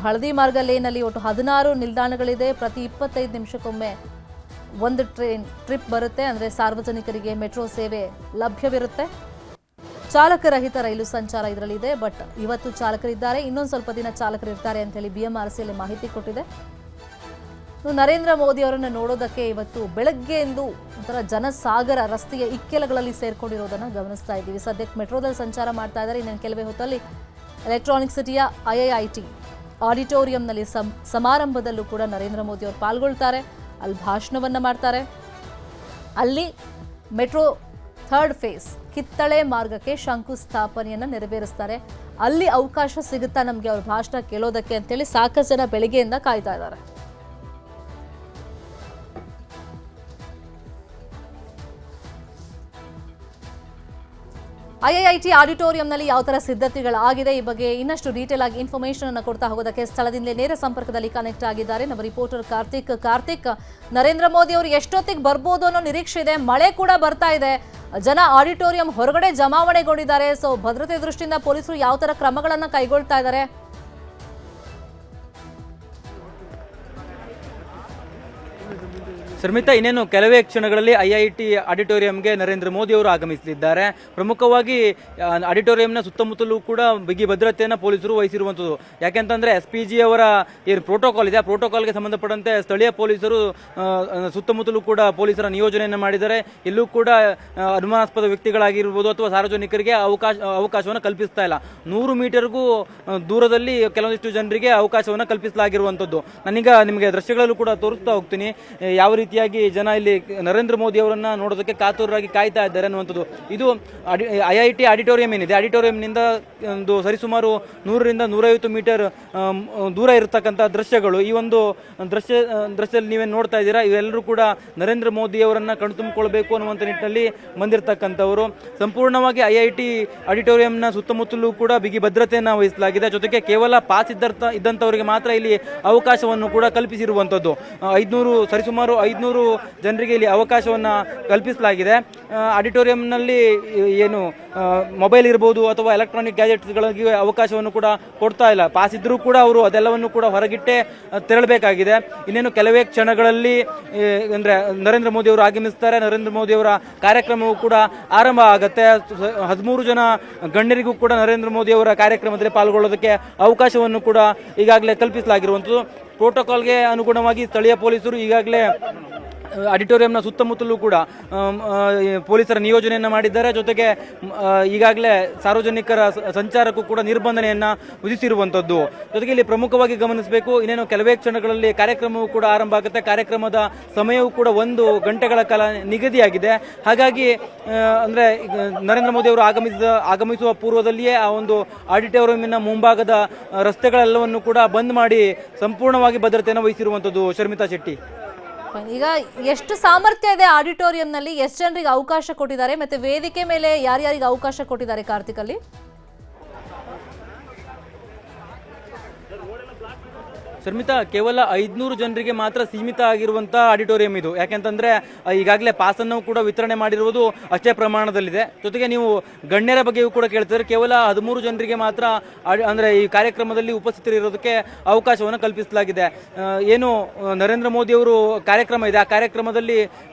ಹಳದಿ ಮಾರ್ಗ ಲೇನಲ್ಲಿ ಒಟ್ಟು 16 ನಿಲ್ದಾಣಗಳಿದೆ. ಪ್ರತಿ 25 ನಿಮಿಷಕ್ಕೊಮ್ಮೆ ಒಂದು ಟ್ರಿಪ್ ಬರುತ್ತೆ. ಅಂದರೆ ಸಾರ್ವಜನಿಕರಿಗೆ ಮೆಟ್ರೋ ಸೇವೆ ಲಭ್ಯವಿರುತ್ತೆ. ಚಾಲಕರಹಿತ ರೈಲು ಸಂಚಾರ ಇದರಲ್ಲಿದೆ. ಬಟ್ ಇವತ್ತು ಚಾಲಕರಿದ್ದಾರೆ, ಇನ್ನೊಂದು ಸ್ವಲ್ಪ ದಿನ ಚಾಲಕರಿರ್ತಾರೆ ಅಂತ ಹೇಳಿ BMRCಯಲ್ಲಿ ಮಾಹಿತಿ ಕೊಟ್ಟಿದೆ. ನರೇಂದ್ರ ಮೋದಿ ಅವರನ್ನು ನೋಡೋದಕ್ಕೆ ಇವತ್ತು ಬೆಳಗ್ಗೆಯಿಂದ ಒಂಥರ ಜನಸಾಗರ ರಸ್ತೆಯ ಇಕ್ಕೆಲಗಳಲ್ಲಿ ಸೇರ್ಕೊಂಡಿರೋದನ್ನು ಗಮನಿಸ್ತಾ ಇದ್ದೀವಿ. ಸದ್ಯಕ್ಕೆ ಮೆಟ್ರೋದಲ್ಲಿ ಸಂಚಾರ ಮಾಡ್ತಾ ಇದ್ದಾರೆ. ಇನ್ನೊಂದು ಕೆಲವೇ ಹೊತ್ತಲ್ಲಿ ಎಲೆಕ್ಟ್ರಾನಿಕ್ ಸಿಟಿಯ IIIT ಆಡಿಟೋರಿಯಂನಲ್ಲಿ ಸಮಾರಂಭದಲ್ಲೂ ಕೂಡ ನರೇಂದ್ರ ಮೋದಿ ಅವರು ಪಾಲ್ಗೊಳ್ತಾರೆ. ಅಲ್ಲಿ ಭಾಷಣವನ್ನು ಮಾಡ್ತಾರೆ. ಅಲ್ಲಿ ಮೆಟ್ರೋ 3rd ಫೇಸ್ ಕಿತ್ತಳೆ ಮಾರ್ಗಕ್ಕೆ ಶಂಕುಸ್ಥಾಪನೆಯನ್ನು ನೆರವೇರಿಸ್ತಾರೆ. ಅಲ್ಲಿ ಅವಕಾಶ ಸಿಗುತ್ತಾ ನಮಗೆ ಅವ್ರ ಭಾಷಣ ಕೇಳೋದಕ್ಕೆ ಅಂತೇಳಿ ಸಾಕಷ್ಟು ಜನ ಬೆಳಿಗ್ಗೆಯಿಂದ ಕಾಯ್ತಾ ಇದ್ದಾರೆ. IIIT ಆಡಿಟೋರಿಯಂನಲ್ಲಿ ಯಾವ ಥರ ಸಿದ್ಧತೆಗಳಾಗಿದೆ ಈ ಬಗ್ಗೆ ಇನ್ನಷ್ಟು ಡೀಟೇಲ್ ಆಗಿ ಇನ್ಫಾರ್ಮೇಷನ್ ಅನ್ನು ಕೊಡ್ತಾ ಹೋಗೋದಕ್ಕೆ ಸ್ಥಳದಿಂದಲೇ ನೇರ ಸಂಪರ್ಕದಲ್ಲಿ ಕನೆಕ್ಟ್ ಆಗಿದ್ದಾರೆ ನಮ್ಮ ರಿಪೋರ್ಟರ್ ಕಾರ್ತಿಕ್. ನರೇಂದ್ರ ಮೋದಿ ಅವರು ಎಷ್ಟೊತ್ತಿಗೆ ಬರ್ಬೋದು ಅನ್ನೋ ನಿರೀಕ್ಷೆ ಇದೆ. ಮಳೆ ಕೂಡ ಬರ್ತಾ ಇದೆ. ಜನ ಆಡಿಟೋರಿಯಂ ಹೊರಗಡೆ ಜಮಾವಣೆಗೊಂಡಿದ್ದಾರೆ. ಸೊ ಭದ್ರತೆ ದೃಷ್ಟಿಯಿಂದ ಪೊಲೀಸರು ಯಾವ ಥರ ಕ್ರಮಗಳನ್ನು ಕೈಗೊಳ್ತಾ ಇದ್ದಾರೆ? ಶರ್ಮಿತಾ, ಇನ್ನೇನು ಕೆಲವೇ ಕ್ಷಣಗಳಲ್ಲಿ IIT ಆಡಿಟೋರಿಯಂಗೆ ನರೇಂದ್ರ ಮೋದಿ ಅವರು ಆಗಮಿಸಲಿದ್ದಾರೆ. ಪ್ರಮುಖವಾಗಿ ಆಡಿಟೋರಿಯಂನ ಸುತ್ತಮುತ್ತಲೂ ಕೂಡ ಬಿಗಿ ಭದ್ರತೆಯನ್ನು ಪೊಲೀಸರು ವಹಿಸಿರುವಂಥದ್ದು. ಯಾಕೆಂತಂದ್ರೆ SPG ಅವರ ಏನು ಪ್ರೋಟೋಕಾಲ್ ಇದೆ ಆ ಪ್ರೋಟೋಕಾಲ್ಗೆ ಸಂಬಂಧಪಟ್ಟಂತೆ ಸ್ಥಳೀಯ ಪೊಲೀಸರು ಸುತ್ತಮುತ್ತಲೂ ಕೂಡ ಪೊಲೀಸರ ನಿಯೋಜನೆಯನ್ನು ಮಾಡಿದ್ದಾರೆ. ಇಲ್ಲೂ ಕೂಡ ಅನುಮಾನಾಸ್ಪದ ವ್ಯಕ್ತಿಗಳಾಗಿರ್ಬೋದು ಅಥವಾ ಸಾರ್ವಜನಿಕರಿಗೆ ಅವಕಾಶವನ್ನು ಕಲ್ಪಿಸ್ತಾ ಇಲ್ಲ. 100 ಮೀಟರ್ಗೂ ದೂರದಲ್ಲಿ ಕೆಲವೊಂದಿಷ್ಟು ಜನರಿಗೆ ಅವಕಾಶವನ್ನು ಕಲ್ಪಿಸಲಾಗಿರುವಂಥದ್ದು. ನಾನೀಗ ನಿಮಗೆ ದೃಶ್ಯಗಳಲ್ಲೂ ಕೂಡ ತೋರಿಸ್ತಾ ಹೋಗ್ತೀನಿ ಯಾವ ರೀತಿಯಾಗಿ ಜನ ಇಲ್ಲಿ ನರೇಂದ್ರ ಮೋದಿ ಅವರನ್ನ ನೋಡೋದಕ್ಕೆ ಕಾತುರರಾಗಿ ಕಾಯ್ತಾ ಇದ್ದಾರೆ ಅನ್ನುವಂಥದ್ದು. ಇದು IIT ಆಡಿಟೋರಿಯಂ ಏನಿದೆ, ಆಡಿಟೋರಿಯಂನಿಂದ ಒಂದು ಸರಿಸುಮಾರು 100 ರಿಂದ 150 ಮೀಟರ್ ದೂರ ಇರತಕ್ಕಂಥ ದೃಶ್ಯಗಳು. ಈ ಒಂದು ದೃಶ್ಯದಲ್ಲಿ ನೀವೇನು ನೋಡ್ತಾ ಇದ್ದೀರಾ, ಇವೆಲ್ಲರೂ ಕೂಡ ನರೇಂದ್ರ ಮೋದಿ ಅವರನ್ನ ಕಣ್ತುಂಬಿಕೊಳ್ಬೇಕು ಅನ್ನುವಂಥ ನಿಟ್ಟಿನಲ್ಲಿ ಬಂದಿರತಕ್ಕಂಥವರು. ಸಂಪೂರ್ಣವಾಗಿ IIT ಆಡಿಟೋರಿಯಂನ ಸುತ್ತಮುತ್ತಲೂ ಕೂಡ ಬಿಗಿ ಭದ್ರತೆಯನ್ನು ವಹಿಸಲಾಗಿದೆ. ಜೊತೆಗೆ ಕೇವಲ ಪಾಸ್ ಇದ್ದಂಥವರಿಗೆ ಮಾತ್ರ ಇಲ್ಲಿ ಅವಕಾಶವನ್ನು ಕೂಡ ಕಲ್ಪಿಸಿರುವಂಥದ್ದು. ಸರಿಸುಮಾರು 500 ಜನರಿಗೆ ಇಲ್ಲಿ ಅವಕಾಶವನ್ನು ಕಲ್ಪಿಸಲಾಗಿದೆ. ಆಡಿಟೋರಿಯಂನಲ್ಲಿ ಏನು ಮೊಬೈಲ್ ಇರ್ಬೋದು ಅಥವಾ ಎಲೆಕ್ಟ್ರಾನಿಕ್ ಗ್ಯಾಜೆಟ್ಸ್ಗಳಿಗೆ ಅವಕಾಶವನ್ನು ಕೂಡ ಕೊಡ್ತಾ ಇಲ್ಲ. ಪಾಸ್ ಇದ್ರೂ ಕೂಡ ಅವರು ಅದೆಲ್ಲವನ್ನು ಕೂಡ ಹೊರಗಿಟ್ಟೇ ತೆರಳಬೇಕಾಗಿದೆ. ಇನ್ನೇನು ಕೆಲವೇ ಕ್ಷಣಗಳಲ್ಲಿ ಅಂದರೆ ನರೇಂದ್ರ ಮೋದಿ ಅವರು ಆಗಮಿಸ್ತಾರೆ. ನರೇಂದ್ರ ಮೋದಿ ಅವರ ಕಾರ್ಯಕ್ರಮವು ಕೂಡ ಆರಂಭ ಆಗುತ್ತೆ. 13 ಜನ ಗಣ್ಯರಿಗೂ ಕೂಡ ನರೇಂದ್ರ ಮೋದಿ ಅವರ ಕಾರ್ಯಕ್ರಮದಲ್ಲಿ ಪಾಲ್ಗೊಳ್ಳೋದಕ್ಕೆ ಅವಕಾಶವನ್ನು ಕೂಡ ಈಗಾಗಲೇ ಕಲ್ಪಿಸಲಾಗಿರುವಂಥದ್ದು. ಪ್ರೋಟೋಕಾಲ್ಗೆ ಅನುಗುಣವಾಗಿ ಸ್ಥಳೀಯ ಪೊಲೀಸರು ಈಗಾಗಲೇ ಆಡಿಟೋರಿಯಂನ ಸುತ್ತಮುತ್ತಲೂ ಕೂಡ ಪೊಲೀಸರ ನಿಯೋಜನೆಯನ್ನು ಮಾಡಿದ್ದಾರೆ. ಜೊತೆಗೆ ಈಗಾಗಲೇ ಸಾರ್ವಜನಿಕರ ಸಂಚಾರಕ್ಕೂ ಕೂಡ ನಿರ್ಬಂಧನೆಯನ್ನು ವಿಧಿಸಿರುವಂಥದ್ದು. ಜೊತೆಗೆ ಇಲ್ಲಿ ಪ್ರಮುಖವಾಗಿ ಗಮನಿಸಬೇಕು, ಇನ್ನೇನು ಕೆಲವೇ ಕ್ಷಣಗಳಲ್ಲಿ ಕಾರ್ಯಕ್ರಮವೂ ಕೂಡ ಆರಂಭ ಆಗುತ್ತೆ. ಕಾರ್ಯಕ್ರಮದ ಸಮಯವೂ ಕೂಡ 1 ಗಂಟೆಗಳ ಕಾಲ ನಿಗದಿಯಾಗಿದೆ. ಹಾಗಾಗಿ ಅಂದರೆ ನರೇಂದ್ರ ಮೋದಿ ಅವರು ಆಗಮಿಸುವ ಪೂರ್ವದಲ್ಲಿಯೇ ಆ ಒಂದು ಆಡಿಟೋರಿಯಂನ ಮುಂಭಾಗದ ರಸ್ತೆಗಳೆಲ್ಲವನ್ನು ಕೂಡ ಬಂದ್ ಮಾಡಿ ಸಂಪೂರ್ಣವಾಗಿ ಭದ್ರತೆಯನ್ನು ವಹಿಸಿರುವಂಥದ್ದು. ಶರ್ಮಿತಾ ಶೆಟ್ಟಿ, ಈಗ ಎಷ್ಟು ಸಾಮರ್ಥ್ಯ ಇದೆ ಆಡಿಟೋರಿಯಂನಲ್ಲಿ, ಎಷ್ಟು ಜನರಿಗೆ ಅವಕಾಶ ಕೊಟ್ಟಿದ್ದಾರೆ, ಮತ್ತೆ ವೇದಿಕೆ ಮೇಲೆ ಯಾರ್ಯಾರಿಗೆ ಅವಕಾಶ ಕೊಟ್ಟಿದ್ದಾರೆ ಕಾರ್ತಿಕ್ ಅಲ್ಲಿ? ಶರ್ಮಿತಾ, ಕೇವಲ 500 ಜನರಿಗೆ ಮಾತ್ರ ಸೀಮಿತ ಆಗಿರುವಂಥ ಆಡಿಟೋರಿಯಂ ಇದು. ಯಾಕೆಂತಂದರೆ ಈಗಾಗಲೇ ಪಾಸನ್ನು ಕೂಡ ವಿತರಣೆ ಮಾಡಿರುವುದು ಅಷ್ಟೇ ಪ್ರಮಾಣದಲ್ಲಿದೆ. ಜೊತೆಗೆ ನೀವು ಗಣ್ಯರ ಬಗ್ಗೆಯೂ ಕೂಡ ಕೇಳ್ತಿದ್ರೆ ಕೇವಲ 13 ಜನರಿಗೆ ಮಾತ್ರ ಅಂದರೆ ಈ ಕಾರ್ಯಕ್ರಮದಲ್ಲಿ ಉಪಸ್ಥಿತರಿರೋದಕ್ಕೆ ಅವಕಾಶವನ್ನು ಕಲ್ಪಿಸಲಾಗಿದೆ. ಏನು ನರೇಂದ್ರ ಮೋದಿ ಅವರು ಕಾರ್ಯಕ್ರಮ ಇದೆ, ಆ ಕಾರ್ಯಕ್ರಮದಲ್ಲಿ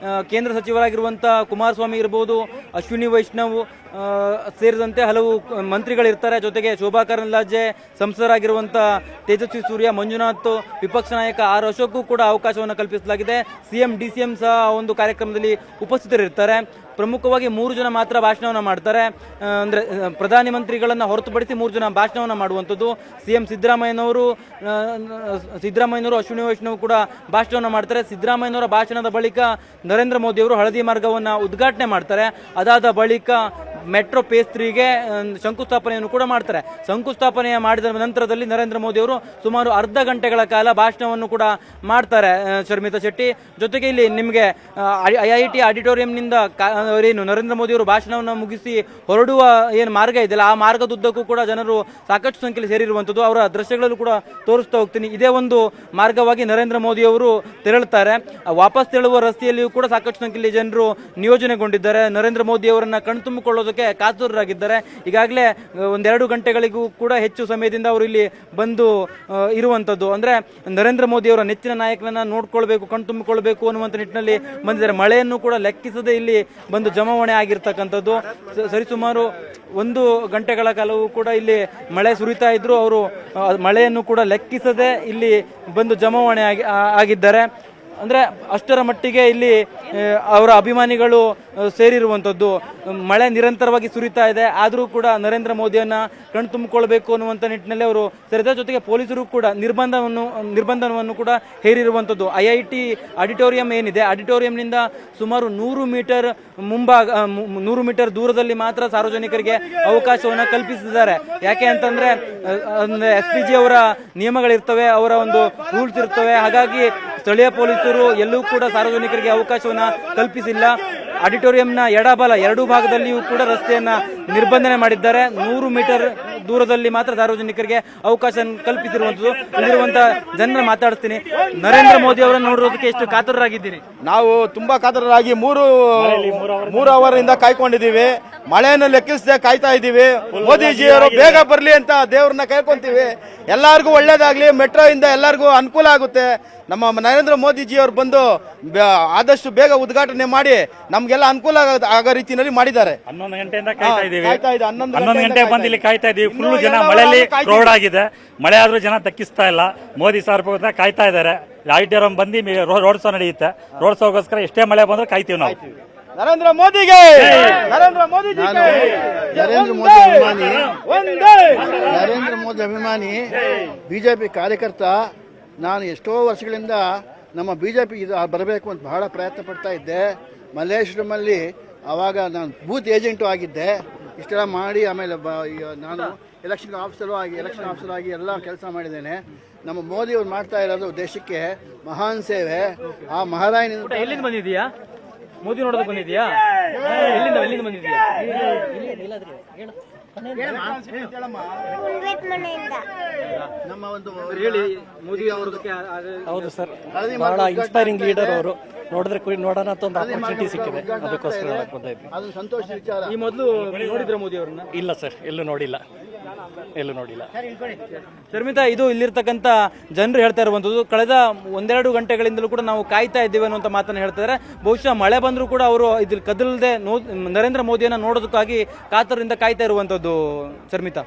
ಕೇಂದ್ರ ಸಚಿವರಾಗಿರುವಂಥ ಕುಮಾರಸ್ವಾಮಿ ಇರ್ಬೋದು, ಅಶ್ವಿನಿ ವೈಷ್ಣವ್ ಸೇರಿದಂತೆ ಹಲವು ಮಂತ್ರಿಗಳಿರ್ತಾರೆ. ಜೊತೆಗೆ ಶೋಭಾ ಕರಂದ್ಲಾಜೆ, ಸಂಸದರಾಗಿರುವಂಥ ತೇಜಸ್ವಿ ಸೂರ್ಯ, ಮಂಜುನಾಥ್, ವಿಪಕ್ಷ ನಾಯಕ R ಅಶೋಕ್ಗೂ ಕೂಡ ಅವಕಾಶವನ್ನು ಕಲ್ಪಿಸಲಾಗಿದೆ. CM DCM ಸಹ ಒಂದು ಕಾರ್ಯಕ್ರಮದಲ್ಲಿ ಉಪಸ್ಥಿತರಿರ್ತಾರೆ. ಪ್ರಮುಖವಾಗಿ 3 ಜನ ಮಾತ್ರ ಭಾಷಣವನ್ನು ಮಾಡ್ತಾರೆ. ಅಂದರೆ ಪ್ರಧಾನಿ ಮಂತ್ರಿಗಳನ್ನು ಹೊರತುಪಡಿಸಿ 3 ಜನ ಭಾಷಣವನ್ನು ಮಾಡುವಂಥದ್ದು. CM ಸಿದ್ದರಾಮಯ್ಯನವರು, ಅಶ್ವಿನಿ ವೈಷ್ಣವ್ ಕೂಡ ಭಾಷಣವನ್ನು ಮಾಡ್ತಾರೆ. ಸಿದ್ದರಾಮಯ್ಯನವರ ಭಾಷಣದ ಬಳಿಕ ನರೇಂದ್ರ ಮೋದಿ ಅವರು ಹಳದಿ ಮಾರ್ಗವನ್ನು ಉದ್ಘಾಟನೆ ಮಾಡ್ತಾರೆ. ಅದಾದ ಬಳಿಕ ಮೆಟ್ರೋ ಫೇಸ್ 3ಗೆ ಶಂಕುಸ್ಥಾಪನೆಯನ್ನು ಕೂಡ ಮಾಡ್ತಾರೆ. ಶಂಕುಸ್ಥಾಪನೆ ಮಾಡಿದ ನಂತರದಲ್ಲಿ ನರೇಂದ್ರ ಮೋದಿ ಅವರು ಸುಮಾರು ಅರ್ಧ ಗಂಟೆಗಳ ಕಾಲ ಭಾಷಣವನ್ನು ಕೂಡ ಮಾಡ್ತಾರೆ. ಶರ್ಮಿತಾ ಶೆಟ್ಟಿ, ಜೊತೆಗೆ ಇಲ್ಲಿ ನಿಮಗೆ IIT ಆಡಿಟೋರಿಯಂನಿಂದ ಏನು ನರೇಂದ್ರ ಮೋದಿ ಅವರು ಭಾಷಣವನ್ನು ಮುಗಿಸಿ ಹೊರಡುವ ಏನು ಮಾರ್ಗ ಇದೆಯಲ್ಲ, ಆ ಮಾರ್ಗದುದ್ದಕ್ಕೂ ಕೂಡ ಜನರು ಸಾಕಷ್ಟು ಸಂಖ್ಯೆಯಲ್ಲಿ ಸೇರಿರುವಂಥದ್ದು. ಅವರ ದೃಶ್ಯಗಳಲ್ಲೂ ಕೂಡ ತೋರಿಸ್ತಾ ಹೋಗ್ತೀನಿ. ಇದೇ ಒಂದು ಮಾರ್ಗವಾಗಿ ನರೇಂದ್ರ ಮೋದಿ ಅವರು ತೆರಳುತ್ತಾರೆ. ವಾಪಸ್ ತೆರಳುವ ರಸ್ತೆಯಲ್ಲಿಯೂ ಕೂಡ ಸಾಕಷ್ಟು ಸಂಖ್ಯೆಯಲ್ಲಿ ಜನರು ನಿಯೋಜನೆಗೊಂಡಿದ್ದಾರೆ. ನರೇಂದ್ರ ಮೋದಿ ಅವರನ್ನ ಕಣ್ತುಂಬಿಕೊಳ್ಳೋದಕ್ಕೆ ನೋಡೋದಕ್ಕೆ ಕಾತುರರಾಗಿದ್ದಾರೆ. ಈಗಾಗಲೇ 1-2 ಗಂಟೆಗಳಿಗೂ ಕೂಡ ಹೆಚ್ಚು ಸಮಯದಿಂದ ಅವರು ಇಲ್ಲಿ ಬಂದು ಇರುವಂಥದ್ದು. ಅಂದರೆ ನರೇಂದ್ರ ಮೋದಿ ಅವರ ನೆಚ್ಚಿನ ನಾಯಕನನ್ನ ನೋಡ್ಕೊಳ್ಬೇಕು, ಕಣ್ತುಂಬಿಕೊಳ್ಬೇಕು ಅನ್ನುವಂಥ ನಿಟ್ಟಿನಲ್ಲಿ ಬಂದಿದ್ದಾರೆ. ಮಳೆಯನ್ನು ಕೂಡ ಲೆಕ್ಕಿಸದೆ ಇಲ್ಲಿ ಬಂದು ಜಮಾವಣೆ ಆಗಿರ್ತಕ್ಕಂಥದ್ದು. ಸರಿಸುಮಾರು 1 ಗಂಟೆಗಳ ಕಾಲವೂ ಕೂಡ ಇಲ್ಲಿ ಮಳೆ ಸುರಿತಾ ಇದ್ರು. ಅವರು ಮಳೆಯನ್ನು ಕೂಡ ಲೆಕ್ಕಿಸದೆ ಇಲ್ಲಿ ಬಂದು ಜಮಾವಣೆ ಆಗಿದ್ದಾರೆ. ಅಂದರೆ ಅಷ್ಟರ ಮಟ್ಟಿಗೆ ಇಲ್ಲಿ ಅವರ ಅಭಿಮಾನಿಗಳು ಸೇರಿರುವಂಥದ್ದು. ಮಳೆ ನಿರಂತರವಾಗಿ ಸುರಿತಾ ಇದೆ, ಆದರೂ ಕೂಡ ನರೇಂದ್ರ ಮೋದಿಯನ್ನ ಕಣ್ತುಂಬಿಕೊಳ್ಬೇಕು ಅನ್ನುವಂಥ ನಿಟ್ಟಿನಲ್ಲಿ ಅವರು ಸೇರಿದ. ಜೊತೆಗೆ ಪೊಲೀಸರು ಕೂಡ ನಿರ್ಬಂಧವನ್ನು ಕೂಡ ಹೇರಿರುವಂಥದ್ದು. IIT ಆಡಿಟೋರಿಯಂ ಏನಿದೆ, ಆಡಿಟೋರಿಯಂನಿಂದ ಸುಮಾರು 100 ಮೀಟರ್ 100 ಮೀಟರ್ ದೂರದಲ್ಲಿ ಮಾತ್ರ ಸಾರ್ವಜನಿಕರಿಗೆ ಅವಕಾಶವನ್ನು ಕಲ್ಪಿಸಿದ್ದಾರೆ. ಯಾಕೆ ಅಂತಂದ್ರೆ SPG ಅವರ ನಿಯಮಗಳಿರ್ತವೆ, ಅವರ ಒಂದು ರೂಲ್ಸ್ ಇರ್ತವೆ. ಹಾಗಾಗಿ ಸ್ಥಳೀಯ ಪೊಲೀಸರು ಎಲ್ಲೂ ಕೂಡ ಸಾರ್ವಜನಿಕರಿಗೆ ಅವಕಾಶವನ್ನ ಕಲ್ಪಿಸಿಲ್ಲ. ಆಡಿಟೋರಿಯಂನ ಎಡಬಲ 2 ಭಾಗದಲ್ಲಿಯೂ ಕೂಡ ರಸ್ತೆಯನ್ನ ನಿರ್ಬಂಧನೆ ಮಾಡಿದ್ದಾರೆ. 100 ಮೀಟರ್ ದೂರದಲ್ಲಿ ಮಾತ್ರ ಸಾರ್ವಜನಿಕರಿಗೆ ಅವಕಾಶ ಕಲ್ಪಿಸಿರುವಂಥದ್ದು. ಇಲ್ಲಿರುವಂತಹ ಜನರ ಮಾತಾಡ್ತೀನಿ. ನರೇಂದ್ರ ಮೋದಿ ಅವರನ್ನು ನೋಡೋದಕ್ಕೆ ಎಷ್ಟು ಕಾತರರಾಗಿದ್ದೀರಿ? ನಾವು ತುಂಬಾ ಕಾತರರಾಗಿ 3 ಅವರಿಂದ ಕಾಯ್ಕೊಂಡಿದ್ದೀವಿ. ಮಳೆಯನ್ನು ಲೆಕ್ಕಿಸದೆ ಕಾಯ್ತಾ ಇದ್ದೀವಿ. ಮೋದಿಜಿಯವರು ಬೇಗ ಬರಲಿ ಅಂತ ದೇವ್ರನ್ನ ಕೇಳ್ಕೊಂತೀವಿ. ಎಲ್ಲರಿಗೂ ಒಳ್ಳೇದಾಗ್ಲಿ, ಮೆಟ್ರೋ ಇಂದ ಎಲ್ಲರಿಗೂ ಅನುಕೂಲ ಆಗುತ್ತೆ. ನಮ್ಮ ನರೇಂದ್ರ ಮೋದಿಜಿಯವರು ಬಂದು ಆದಷ್ಟು ಬೇಗ ಉದ್ಘಾಟನೆ ಮಾಡಿ ನಮ್ಗೆಲ್ಲ ಅನುಕೂಲ ಆಗೋ ರೀತಿಯಲ್ಲಿ ಮಾಡಿದ್ದಾರೆ. 11 ಗಂಟೆಯಿಂದ ಕಾಯ್ತಾ ಇದ್ದೀವಿ. 11 ಗಂಟೆ ಬಂದು ಇಲ್ಲಿ ಕಾಯ್ತಾ ಇದ್ದೀವಿ. ಫುಲ್ ಜನ ಮಳೆಯಲ್ಲಿ ಕ್ರೌಡ್ ಆಗಿದೆ. ಮಳೆ ಆದ್ರೂ ಜನ ದಕ್ಕಿಸ್ತಾ ಇಲ್ಲ. ಮೋದಿ ಸಾರ್ ಕಾಯ್ತಾ ಇದ್ದಾರೆ. ಆಡಿಟೋರಿಯಂ ಬಂದು ರೋಡ್ ಶೋ ನಡೆಯುತ್ತೆ. ರೋಡ್ ಶೋಗೋಸ್ಕರ ಎಷ್ಟೇ ಮಳೆ ಬಂದ್ರೂ ಕಾಯ್ತೀವಿ ನಾವು. ನರೇಂದ್ರ ಮೋದಿಗೆ, ನರೇಂದ್ರ ಮೋದಿ ಅಭಿಮಾನಿ, ನರೇಂದ್ರ ಮೋದಿ ಅಭಿಮಾನಿ, ಬಿಜೆಪಿ ಕಾರ್ಯಕರ್ತ. ನಾನು ಎಷ್ಟೋ ವರ್ಷಗಳಿಂದ ನಮ್ಮ ಬಿಜೆಪಿ ಇದು ಬರಬೇಕು ಅಂತ ಬಹಳ ಪ್ರಯತ್ನ ಪಡ್ತಾ ಇದ್ದೆ. ಮಲ್ಲೇಶ್ವರಮಲ್ಲಿ ಆವಾಗ ನಾನು ಬೂತ್ ಏಜೆಂಟು ಆಗಿದ್ದೆ. ಇಷ್ಟೆಲ್ಲ ಮಾಡಿ ಆಮೇಲೆ ನಾನು ಎಲೆಕ್ಷನ್ ಆಫೀಸರ್ ಆಗಿ ಎಲ್ಲ ಕೆಲಸ ಮಾಡಿದ್ದೇನೆ. ನಮ್ಮ ಮೋದಿ ಅವ್ರು ಮಾಡ್ತಾ ಇರೋದು ದೇಶಕ್ಕೆ ಮಹಾನ್ ಸೇವೆ. ಆ ಮಹಾರಾಯನಿಂದ ಎಲ್ಲಿಂದ ಬಂದಿದ್ಯಾ? ಮೋದಿ ನೋಡೋದಕ್ಕೆ ಬಂದಿದ್ಯಾ? ಎಲ್ಲಿಂದ ಬಂದಿದ್ಯಾ? ನಮ್ಮ ಒಂದು ಹೇಳಿ. ಮೋದಿ ಅವರದಕ್ಕೆ ಹೌದು ಸರ್, ಬಹಳ ಇನ್ಸ್ಪೈರಿಂಗ್ ಲೀಡರ್ ಅವರು. ನೋಡೋಣ ಅಂತ ಒಂದು ಆಪರ್ಚುನಿಟಿ ಸಿಕ್ಕಿದೆ, ಅದಕ್ಕೋಸ್ಕರ ಬರ್ತಾ ಇದ್ವಿ. ಅದು ಸಂತೋಷ ವಿಚಾರ. ಈ ಮೊದಲು ನೋಡಿದ್ರ ಮೋದಿ ಅವರನ್ನ? ಇಲ್ಲ ಸರ್, ಎಲ್ಲೂ ನೋಡಿಲ್ಲ. ಶರ್ಮಿತಾ, ಇದು ಇಲ್ಲಿರ್ತಕ್ಕಂಥ ಜನರು ಹೇಳ್ತಾ ಇರುವಂಥದ್ದು. ಕಳೆದ 1-2 ಗಂಟೆಗಳಿಂದಲೂ ಕೂಡ ನಾವು ಕಾಯ್ತಾ ಇದ್ದೀವಿ ಅನ್ನುವಂಥ ಮಾತನ್ನು ಹೇಳ್ತಾರೆ. ಬಹುಶಃ ಮಳೆ ಬಂದರೂ ಕೂಡ ಅವರು ಇದ್ರಲ್ಲಿ ಕದಲದೆ ನರೇಂದ್ರ ಮೋದಿಯನ್ನು ನೋಡೋದಕ್ಕಾಗಿ ಕಾತರದಿಂದ ಕಾಯ್ತಾ ಇರುವಂಥದ್ದು. ಶರ್ಮಿತಾ.